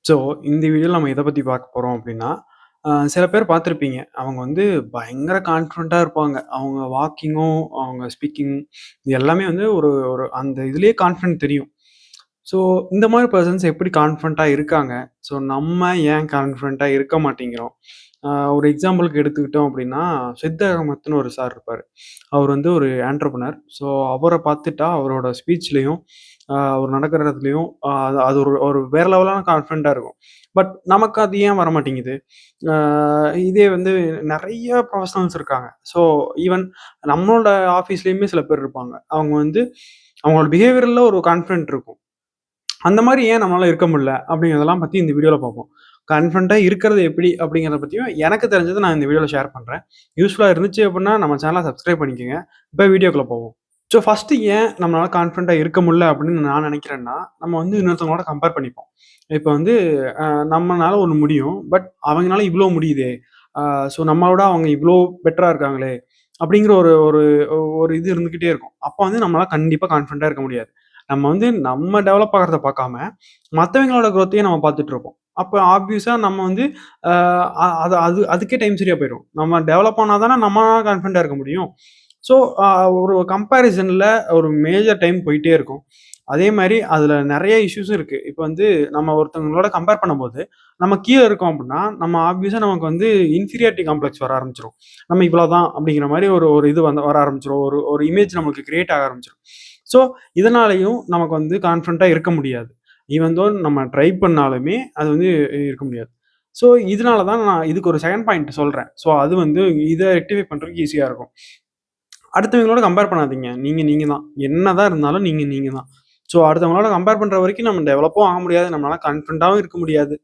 So, இந்த வீடியோல நம்ம எத பத்தி பார்க்க போறோம் அப்டின்னா, சில பேர் பார்த்திருப்பீங்க. அவங்க வந்து பயங்கர கான்ஃபிடென்ட்டா இருப்பாங்க. அவங்க வாக்கிங்கும், அவங்க ஸ்பீக்கிங் இது எல்லாமே வந்து ஒரு ஒரு அந்த இதுலயே கான்ஃபிடென்ட் தெரியும். ஸோ, இந்த மாரி பெர்சன்ஸ் எப்படி கான்ஃபிடென்ட்டா இருக்காங்க? ஸோ, நம்ம ஏன் கான்ஃபிடென்ட்டா இருக்க மாட்டேங்கிறோம்? ஒரு எக்ஸாம்பிளுக்கு எடுத்துக்கிட்டோம் அப்டின்னா, சித்த அகமத்ன்னு ஒரு சார் இருப்பாரு. அவர் வந்து ஒரு ஆன்டர்பிரினர். ஸோ, அவர பார்த்துட்டா அவரோட ஸ்பீச்லயும், அவர் நடக்கிற இடத்துலயும் அது அது ஒரு ஒரு வேற லெவலான கான்ஃபிடென்ட்டா இருக்கும். பட் நமக்கு அது ஏன் வரமாட்டேங்குது? அ இதே வந்து நெறைய ப்ரொஃபஷனல்ஸ் இருக்காங்க. ஸோ, ஈவன் நம்மளோட ஆஃபீஸ்லயுமே சில பேர் இருப்பாங்க. அவங்க வந்து அவங்களோட பிஹேவியர்ல ஒரு கான்ஃபிடென்ட் இருக்கும். அந்த மாரி ஏன் நம்மளால இருக்க முடியல? அப்படிங்கிறதெல்லாம் பத்தி இந்த வீடியோல பார்ப்போம். கான்ஃபிடென்ட்டா இருக்கிறது எப்படி? அப்படிங்கிறத பத்தியும் எனக்கு தெரிஞ்சத நான் இந்த வீடியோல ஷேர் பண்றேன். யூஸ்ஃபுல்லா இருந்துச்சு அப்படின்னா நம்ம சேனல சப்ஸ்கிரைப் பண்ணிக்கங்க. இப்ப வீடியோக்குள்ள போவோம். ஸோ ஃபர்ஸ்ட்டு ஏன் நம்மளால கான்ஃபிடென்ட்டா இருக்க முடியல அப்படின்னு நான் நினைக்கிறேன்னா, நம்ம வந்து இன்னொருத்தவங்களோட கம்பேர் பண்ணிப்போம். இப்ப வந்து அ நம்மனால ஒண்ணு முடியும். பட் அவங்கனால இவ்ளோ முடியுதே! அ ஸோ நம்மளோட அவங்க இவ்ளோ பெட்டரா இருக்காங்களே! அப்படிங்கிற ஒரு ஒரு ஒரு இது இருந்துகிட்டே இருக்கும். அப்ப வந்து நம்மளால கண்டிப்பா கான்ஃபிடென்ட்டா இருக்க முடியாது. நம்ம வந்து நம்ம டெவலப் ஆகுறத பார்க்காம, மத்தவங்களோட குரோத்தையே நம்ம பார்த்துட்டு இருப்போம். அப்ப ஆப்வியஸா நம்ம வந்து அ அது அது அதுக்கே டைம் சரியா போயிரும். நம்ம டெவலப் ஆனா தானே நம்மளால கான்ஃபிடென்ட்டா இருக்க முடியும். ஸோ, ஒரு கம்பேரிசன்ல ஒரு மேஜர் டைம் போயிட்டே இருக்கும். அதே மாரி அதுல நெறைய இஷ்யூஸும் இருக்கு. இப்ப வந்து நம்ம ஒருத்தவங்களோட கம்பேர் பண்ணும்போது, நம்ம கீழ இருக்கோம் அப்டின்னா, நம்ம ஆப்வியஸா நமக்கு வந்து இன்ஃபீரியாரிட்டி காம்ப்ளெக்ஸ் வர ஆரம்பிச்சுரும். நம்ம இவ்வளோதான் அப்படிங்கிற மாரி ஒரு ஒரு இது வந்து வர ஆரம்பிச்சுரும். ஒரு ஒரு இமேஜ் நமக்கு கிரியேட் ஆக ஆரம்பிச்சுரும். ஸோ, இதனாலயும் நமக்கு வந்து கான்ஃபிடென்ட்டா இருக்க முடியாது. ஈவன் தோ நம்ம ட்ரை பண்ணாலுமே அது வந்து இருக்க முடியாது. ஸோ, இதனால தான் நான் இதுக்கு ஒரு செகண்ட் பாயிண்ட் சொல்றேன். ஸோ, அது வந்து இத ரெக்டிஃபை பண்றதுக்கு ஈஸியா இருக்கும். அடுத்தவங்களோட கம்பேர் பண்ணாதீங்க. நீங்க நீங்க தான். என்னதான் இருந்தாலும் நீங்க நீங்க தான். ஸோ, அடுத்தவங்களோட கம்பேர் பண்ற வரைக்கும் நம்ம டெவலப்பும் ஆக முடியாது. நம்மளால கான்ஃபிடென்ட்டாவும் இருக்க முடியாது.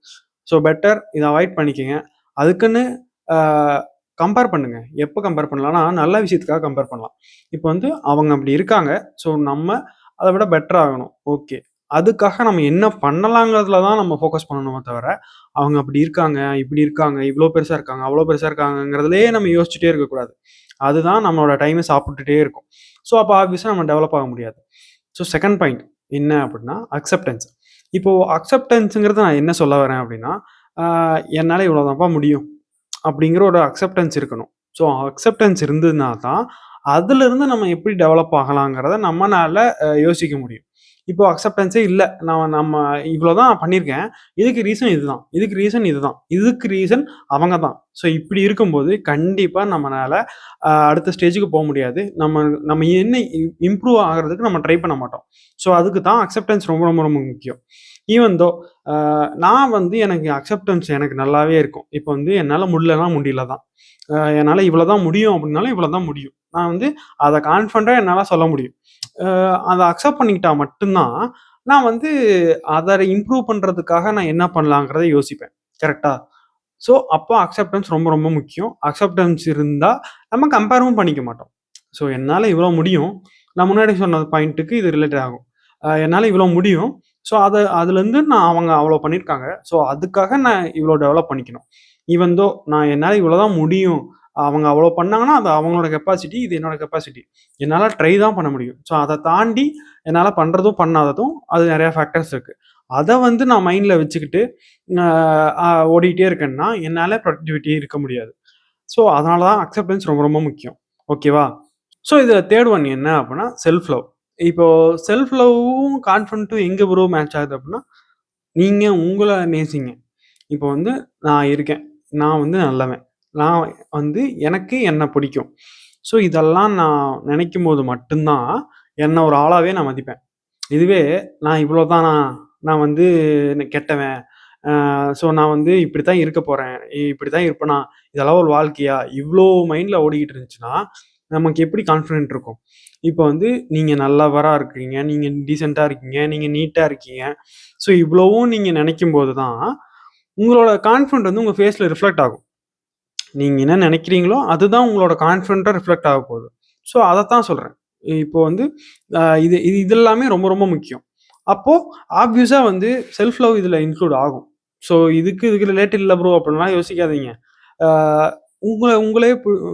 ஸோ, பெட்டர் இத அவாய்ட் பண்ணிக்கங்க. அதுக்குன்னு அ கம்பேர் பண்ணுங்க. எப்ப கம்பேர் பண்ணலாம்னா, நல்ல விஷயத்துக்காக கம்பேர் பண்ணலாம். இப்ப வந்து அவங்க அப்படி இருக்காங்க. ஸோ, நம்ம அத விட பெட்டர் ஆகணும். ஓகே. அதுக்காக நம்ம என்ன பண்ணலாங்கிறதுல தான் நம்ம ஃபோக்கஸ் பண்ணணுமே தவிர, அவங்க அப்படி இருக்காங்க, இப்படி இருக்காங்க, இவ்ளோ பெருசா இருக்காங்க, அவ்ளோ பெருசா இருக்காங்கங்கிறதுலயே நம்ம யோசிச்சுட்டே இருக்கக்கூடாது. அதுதான் நம்மளோட டைம சாப்பிட்டுட்டே இருக்கும். ஸோ, அப்ப ஆப்வியஸா நம்ம டெவலப் ஆக முடியாது. ஸோ, செகண்ட் பாயிண்ட் என்ன அப்படின்னா, அக்செப்டன்ஸ். இப்போ அக்செப்டன்ஸ்ங்கிறது நான் என்ன சொல்ல வரேன் அப்படின்னா, ஆ என்னால இவ்வளோதான்ப்பா முடியும். அப்படிங்கிற ஒரு அக்செப்டன்ஸ் இருக்கணும். ஸோ, அக்செப்டன்ஸ் இருந்ததுனா தான், அதிலிருந்து நம்ம எப்படி டெவலப் ஆகலாங்கிறத நம்மனால யோசிக்க முடியும். இப்போ அக்செப்டன்ஸே இல்ல. நம்ம இவ்வளோ தான் பண்ணியிருக்கேன். இதுக்கு ரீசன் இதுதான். இதுக்கு ரீசன் இதுதான். இதுக்கு ரீசன் அவங்க தான். ஸோ, இப்படி இருக்கும்போது கண்டிப்பா நம்மனால அடுத்த ஸ்டேஜ்க்கு போ முடியாது. நம்ம நம்ம என்ன இம்ப்ரூவ் ஆகுறதுக்கு நம்ம ட்ரை பண்ண மாட்டோம். ஸோ, அதுக்கு தான் அக்செப்டன்ஸ் ரொம்ப ரொம்ப ரொம்ப முக்கியம். ஈவன் தோ அ நான் வந்து எனக்கு அக்செப்டன்ஸ் எனக்கு நல்லாவே இருக்கும். இப்ப வந்து என்னால முடியலன்னா முடியல தான். என்னால இவ்வளோ தான் முடியும் அப்படின்னாலும் இவ்வளோ தான் முடியும். நான் வந்து அத கான்ஃபிடென்ட்டா என்னால சொல்ல முடியும். அ அத அக்செப்ட் பண்ணிக்கிட்டா மட்டும் தான், நான் வந்து அத இம்ப்ரூவ் பண்றதுக்காக நான் என்ன பண்ணலாங்கிறத யோசிப்பேன். கரெக்ட்டா? ஸோ, அப்போ அக்செப்டன்ஸ் ரொம்ப ரொம்ப முக்கியம். அக்செப்டன்ஸ் இருந்தா நம்ம கம்பேரும் பண்ணிக்க மாட்டோம். ஸோ, என்னால இவ்வளோ முடியும். நான் முன்னாடி சொன்ன பாயிண்ட்டுக்கு இது ரிலேட்டட் ஆகும். என்னால இவ்வளோ முடியும். ஸோ, அதுலருந்து அவங்க அவ்வளோ பண்ணியிருக்காங்க. ஸோ, அதுக்காக நான் இவ்வளோ டெவலப் பண்ணிக்கணும். ஈவன் தோ நான் என்னால இவ்வளோ தான் முடியும். அவங்க அவ்வளோ பண்ணாங்கன்னா, அது அவங்களோட கெப்பாசிட்டி. இது என்னோட கெப்பாசிட்டி. என்னால ட்ரை தான் பண்ண முடியும். ஸோ, அத தாண்டி என்னால பண்றதும், பண்ணாததும் அது நெறைய ஃபேக்டர்ஸ் இருக்கு. அத வந்து நான் மைண்ட்ல வச்சுக்கிட்டு அ அ ஓடிட்டே இருக்கேன்னா, என்னால ப்ரொடக்டிவிட்டி இருக்க முடியாது. ஸோ, அதனால தான் அக்செப்டன்ஸ் ரொம்ப ரொம்ப முக்கியம். ஓகேவா? ஸோ, இதுல 3 ஒன் என்ன அப்டின்னா, செல்ஃப் லவ். இப்போ செல்ஃப் லவ்வும், கான்ஃபிடென்ட்டும் எங்க ப்ரோ மேட்ச் ஆகுது அப்டின்னா, நீங்க உங்கள நேசிங்க. இப்போ வந்து நான் இருக்கேன். நான் வந்து நல்லவன். நான் வந்து எனக்கு என்ன பிடிக்கும். ஸோ, இதெல்லாம் நான் நினைக்கும்போது மட்டும் தான், என்ன ஒரு ஆளாவே நான் மதிப்பேன். இதுவே நான் இவ்வளோதானா, நான் வந்து கெட்டவன். ஸோ நான் வந்து இப்படித்தான் இருக்க போறேன். இப்படித்தான் இருப்பேனா? இதெல்லாம் ஒரு வாழ்க்கையா? இவ்ளோ மைண்ட்ல ஓடிக்கிட்டு இருந்துச்சுன்னா, நமக்கு எப்படி கான்ஃபிடென்ட் இருக்கும்? இப்போ வந்து நீங்க நல்லவரா இருக்கீங்க, நீங்க டீசென்ட்டா இருக்கீங்க, நீங்க நீட்டா இருக்கீங்க. ஸோ இவ்வளவும் நீங்க நெனைக்கும்போது தான், உங்களோட கான்ஃபிடென்ட் வந்து உங்க ஃபேஸ்ல ரிஃப்ளெக்ட் ஆகும். நீங்க என்ன நெனைக்கிறீங்களோ, அதுதான் உங்களோட கான்ஃபிடென்ட்டா ரிஃப்ளெக்ட் ஆக போகுது. ஸோ அதத்தான் சொல்றேன். இப்போ வந்து இது இது இது எல்லாமே ரொம்ப ரொம்ப முக்கியம். அப்போ ஆப்வியஸா வந்து செல்ஃப் லவ் இதுல இன்க்ளூட் ஆகும். ஸோ இதுக்கு ரிலேட் இல்ல ப்ரோ அப்படின்லாம் யோசிக்காதீங்க. ஆ உங்கள உங்களே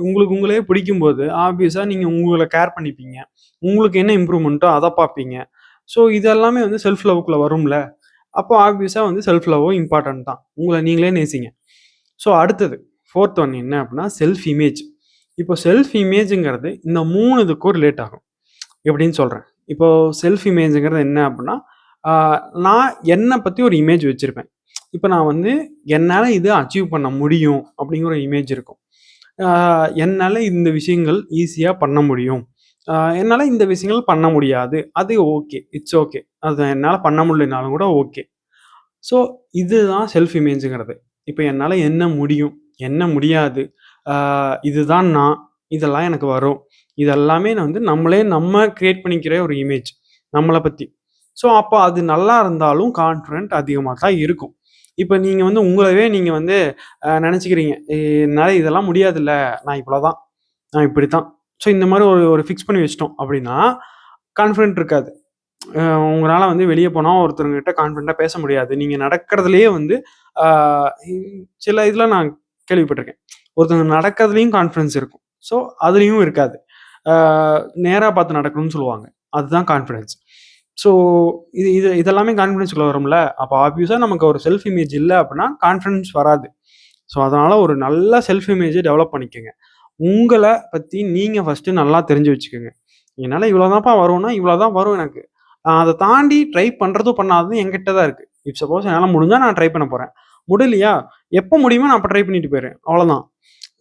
உங்களுக்கு உங்களே பிடிக்கும்போது, ஆப்வியஸா நீங்க உங்கள கேர் பண்ணிப்பீங்க. உங்களுக்கு என்ன இம்ப்ரூவ்மென்ட்டோ அத பார்ப்பீங்க. ஸோ இது எல்லாமே வந்து செல்ஃப் லவ்க்குள்ள வரும்ல. அப்போ ஆப்வியஸா வந்து செல்ஃப் லவ்வும் இம்பார்ட்டன்ட் தான். உங்கள நீங்களே நேசிங்க. ஸோ அடுத்தது 4த் ஒன் என்ன அப்படின்னா செல்ஃப் இமேஜ். இப்போ செல்ஃப் இமேஜ்ங்கிறது இந்த 3 இதுக்கும் ரிலேட் ஆகும். எப்படின்னு சொல்றேன். இப்போ செல்ஃப் இமேஜ்ங்கிறது என்ன அப்படின்னா, ஆ நான் என்ன பத்தி ஒரு இமேஜ் வச்சிருப்பேன். இப்ப நான் வந்து என்னால இத அச்சீவ் பண்ண முடியும் அப்படிங்கிற ஒரு இமேஜ் இருக்கும். ஆ என்னால இந்த விஷயங்கள் ஈஸியா பண்ண முடியும். என்னால இந்த விஷயங்கள் பண்ண முடியாது. அது ஓகே. It's okay. அது என்னால பண்ண முடியலனாலும் கூட ஓகே. ஸோ இதுதான் செல்ஃப் இமேஜ்ங்கிறது. இப்ப என்னால என்ன முடியும்? என்ன முடியாது? ஆ இதுதான் நான். இதெல்லாம் எனக்கு வரும். இதெல்லாமே நான் வந்து நம்ம கிரியேட் பண்ணிக்கிற ஒரு இமேஜ். நம்மள பத்தி. ஸோ அப்ப அது நல்லா இருந்தாலும் கான்ஃபிடென்ட் அதிகமா தான் இருக்கும். இப்ப நீங்க வந்து உங்களவே நீங்க வந்து நெனச்சுக்கிறீங்க. என்னால இதெல்லாம் முடியாதுல்ல. நான் இவ்வளோதான். நான் இப்படித்தான். ஸோ இந்த மாரி ஒரு ஒரு ஃபிக்ஸ் பண்ணி வச்சுட்டோம் அப்படின்னா, கான்ஃபிடென்ட் இருக்காது. அ உங்களால வந்து வெளிய போனா ஒருத்தவங்ககிட்ட கான்ஃபிடென்ட்டா பேச முடியாது. நீங்க நடக்கிறதிலேயே வந்து ஆ சில இதுல நான் கேள்விப்பட்டிருக்கேன். ஒருத்தவங்க நடக்கிறதுலயும் கான்ஃபிடன்ஸ் இருக்கும். ஸோ அதுலயும் இருக்காது. ஆ நேரா பார்த்து நடக்கணும்னு சொல்லுவாங்க. அதுதான் கான்ஃபிடன்ஸ். ஸோ இதெல்லாமே கான்ஃபிடன்ஸ்குள்ள வரும்ல. அப்ப ஆப்வியஸா நமக்கு ஒரு செல்ஃப் இமேஜ் இல்ல அப்படின்னா கான்ஃபிடன்ஸ் வராது. ஸோ அதனால ஒரு நல்ல செல்ஃப் இமேஜ டெவலப் பண்ணிக்கங்க. உங்கள பத்தி நீங்க ஃபர்ஸ்ட்டு நல்லா தெரிஞ்சு வச்சுக்கங்க. என்னால இவ்வளோதான்ப்பா வரும்னா, இவ்வளோ தான் வரும் எனக்கு. நான் அத தாண்டி ட்ரை பண்றதும் பண்ணாததும் என்கிட்ட தான் இருக்கு. இப் சப்போஸ் என்னால முடிஞ்சா நான் ட்ரை பண்ண போறேன். முடியலையா, எப்ப முடியுமோ நான் அப்ப ட்ரை பண்ணிட்டு போயிடுறேன். அவ்வளோதான்.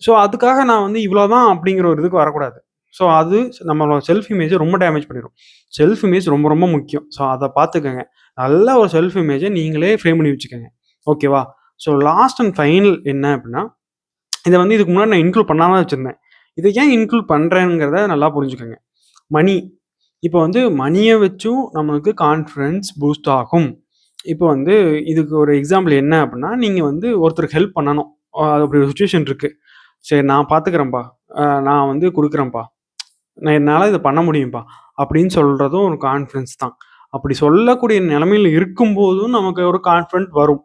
ஸோ அதுக்காக நான் வந்து இவ்வளோ தான் அப்படிங்கிற ஒரு இதுக்கு வரக்கூடாது. ஸோ அது நம்மளோட செல்ஃப் இமேஜ ரொம்ப டேமேஜ் பண்ணிரும். செல்ஃப் இமேஜ் ரொம்ப ரொம்ப முக்கியம். ஸோ அத பார்த்துக்கங்க. நல்ல ஒரு செல்ஃப் இமேஜ நீங்களே ஃப்ரேம் பண்ணி வச்சுக்கங்க. ஓகேவா? ஸோ லாஸ்ட் அண்ட் ஃபைனல் என்ன அப்படின்னா, இத வந்து இதுக்கு முன்னாடி நான் இன்க்ளூட் பண்ணாம தான் வச்சிருந்தேன். இத ஏன் இன்க்ளூட் பண்றேங்கிறத நல்லா புரிஞ்சுக்கங்க. மணி. இப்ப வந்து மணிய வச்சும் நம்மளுக்கு கான்ஃபிடன்ஸ் பூஸ்ட் ஆகும். இப்ப வந்து இதுக்கு ஒரு எக்ஸாம்பிள் என்ன அப்டின்னா, நீங்க வந்து ஒருத்தருக்கு ஹெல்ப் பண்ணணும். அப்படி ஒரு சிச்சுவேஷன் இருக்கு. சரி நான் பார்த்துக்கிறேன்ப்பா. நான் வந்து குடுக்குறேன்ப்பா. என்னால இத பண்ண முடியும்ப்பா. அப்படின்னு சொல்றதும் ஒரு கான்ஃபிடன்ஸ் தான். அப்படி சொல்லக்கூடிய நிலைமையில இருக்கும்போதும் நமக்கு ஒரு கான்ஃபிடன்ட் வரும்.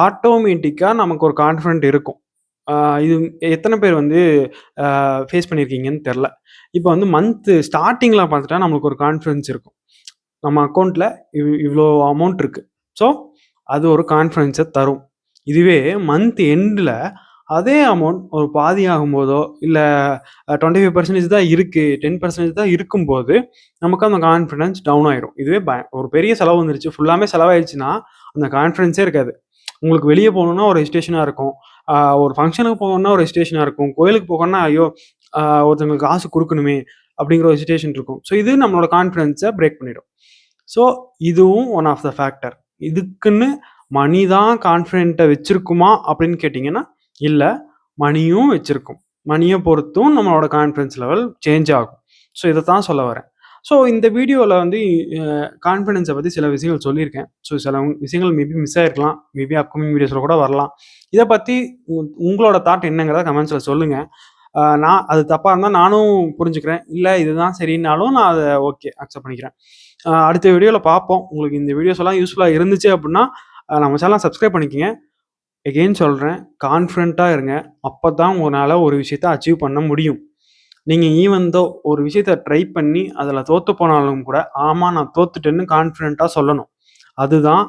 ஆட்டோமேட்டிக்கா நமக்கு ஒரு கான்ஃபிடன்ட் இருக்கும். ஆ இது எத்தன பேர் வந்து ஃபேஸ் பண்ணியிருக்கீங்கன்னு தெர்ல. இப்ப வந்து ஸ்டார்ட்டிங்ல பார்த்துட்டா நம்மளுக்கு ஒரு கான்ஃபிடன்ஸ் இருக்கும். நம்ம அக்கவுண்ட்ல இவ்ளோ அமௌண்ட் இருக்கு. ஸோ, அது ஒரு கான்ஃபிடன்ஸ தரும். இதுவே மந்த் எண்ட்ல அதே அமௌண்ட் ஒரு பாதி ஆகும்போதோ, இல்ல 25% தான் இருக்கு, 10% தான் இருக்கும்போது, நமக்கு அந்த கான்ஃபிடன்ஸ் டவுன் ஆயிரும். இதுவே ஒரு பெரிய செலவு வந்துருச்சு, ஃபுல்லாமே செலவாயிருச்சுன்னா, அந்த கான்ஃபிடன்ஸே இருக்காது. உங்களுக்கு வெளிய போணும்னா ஒரு ஹெசிடேஷனா இருக்கும். ஆ ஒரு ஃபங்ஷனுக்கு போகணும்னா ஒரு ஹெசிடேஷனா இருக்கும். கோயிலுக்கு போகணும்னா, ஐயோ! ஒருத்தவங்களுக்கு காசு குடுக்கணுமே! அப்படிங்கிற ஒரு ஹெசிடேஷன் இருக்கும். ஸோ, இது நம்மளோட கான்ஃபிடன்ஸ பிரேக் பண்ணிடும். ஸோ, இதுவும் ஒன் ஆஃப் த ஃபேக்டர். இதுக்குன்னு மணி தான் கான்ஃபிடென்ட்ட வச்சிருக்குமா அப்படின்னு கேட்டீங்கன்னா, இல்ல. மணியும் வச்சிருக்கும். மணிய பொறுத்தும் நம்மளோட கான்ஃபிடன்ஸ் லெவல் சேஞ்ச் ஆகும். ஸோ, இதத்தான் சொல்ல வரேன். ஸோ, இந்த வீடியோல வந்து கான்ஃபிடன்ஸ பத்தி சில விஷயங்கள் சொல்லியிருக்கேன். ஸோ, சில விஷயங்கள் மேபி மிஸ் ஆயிருக்கலாம். மேபி அப்கமிங் வீடியோஸ்ல கூட வரலாம். இத பத்தி உங்களோட தாட் என்னங்கிறத கமெண்ட்ஸ்ல சொல்லுங்க. நான் அது தப்பா இருந்தா நானும் புரிஞ்சுக்கிறேன். இல்ல இதுதான் சரின்னாலும் நான் அத ஓகே அக்செப்ட் பண்ணிக்கிறேன். அடுத்த வீடியோல பார்ப்போம். உங்களுக்கு இந்த வீடியோஸ் எல்லாம் யூஸ்ஃபுல்லா இருந்துச்சு அப்டின்னா, நம்ம சேனல சப்ஸ்கிரைப் பண்ணிக்கங்க. எகெயின் சொல்றேன். கான்ஃபிடென்ட்டா இருங்க. அப்பதான் உங்கனால ஒரு விஷயத்த அச்சீவ் பண்ண முடியும். நீங்க ஈவன் தோ ஒரு விஷயத்த ட்ரை பண்ணி அதுல தோத்து போனாலும் கூட, ஆமா நான் தோத்துட்டேன்னு கான்ஃபிடென்ட்டா சொல்லணும். அதுதான்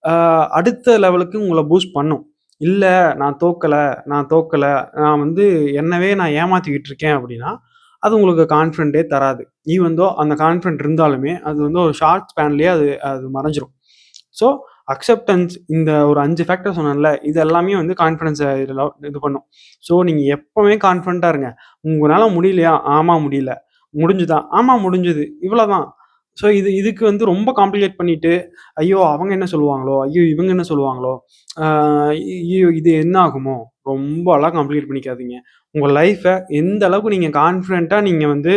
அ அடுத்த லெவலுக்கு உங்கள பூஸ்ட் பண்ணும். இல்ல நான் தோக்கல, நான் தோக்கல, நான் ஏமாத்திக்கிட்டு இருக்கேன் அப்டின்னா, அது உங்களுக்கு கான்ஃபிடென்ட்டே தராது. ஈவன் தோ அந்த கான்ஃபிடென்ட் இருந்தாலுமே, அது வந்து ஒரு ஷார்ட் ஸ்பேன்லயே அது அது மறைஞ்சிரும். ஸோ அக்செப்டன்ஸ் இந்த ஒரு 5 ஃபேக்டர் சொன்னேன்ல, இது எல்லாமே வந்து கான்ஃபிடன்ஸ இது பண்ணும். ஸோ நீங்க எப்பவுமே கான்ஃபிடன்ட்டா இருங்க. உங்கனால முடியலையா? ஆமா முடியல. முடிஞ்சுதா? ஆமா முடிஞ்சுது. இவ்வளோதான். ஸோ இதுக்கு வந்து ரொம்ப காம்ப்ளிகேட் பண்ணிட்டு, ஐயோ! அவங்க என்ன சொல்லுவாங்களோ? ஐயோ! இவங்க என்ன சொல்லுவாங்களோ? ஆ ஐயோ! இது என்ன ஆகுமோ? ரொம்பலாம் காம்ப்ளிகேட் பண்ணிக்காதீங்க. உங்க லைஃப எந்த அளவுக்கு நீங்க கான்ஃபிடன்ட்டா நீங்க வந்து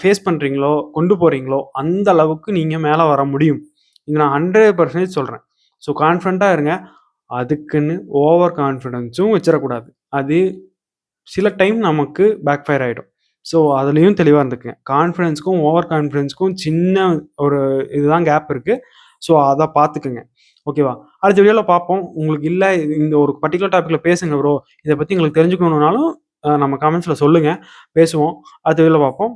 ஃபேஸ் பண்றீங்களோ, கொண்டு போறீங்களோ, அந்த அளவுக்கு நீங்க மேல வர முடியும். இது நான் 100% சொல்றேன். ஸோ கான்ஃபிடன்ட்டா இருங்க. அதுக்குன்னு ஓவர் கான்ஃபிடன்ஸும் வச்சிறக்கூடாது. அது சில டைம் நமக்கு பேக் ஃபயர் ஆயிடும். ஸோ அதுலயும் தெளிவா இருந்துக்கங்க. கான்ஃபிடன்ஸ்க்கும், ஓவர் கான்ஃபிடன்ஸ்க்கும் சின்ன ஒரு இதுதான் கேப் இருக்கு. ஸோ அத பார்த்துக்கங்க. ஓகேவா? அடுத்த வீடியோல பார்ப்போம். உங்களுக்கு இல்ல இந்த ஒரு பர்ட்டிகுலர் டாபிக்ல பேசுங்க ப்ரோ. இத பத்தி எங்களுக்கு தெரிஞ்சுக்கணும்னாலும் நம்ம கமெண்ட்ஸ்ல சொல்லுங்க. பேசுவோம். அடுத்த வீடியோல பார்ப்போம்.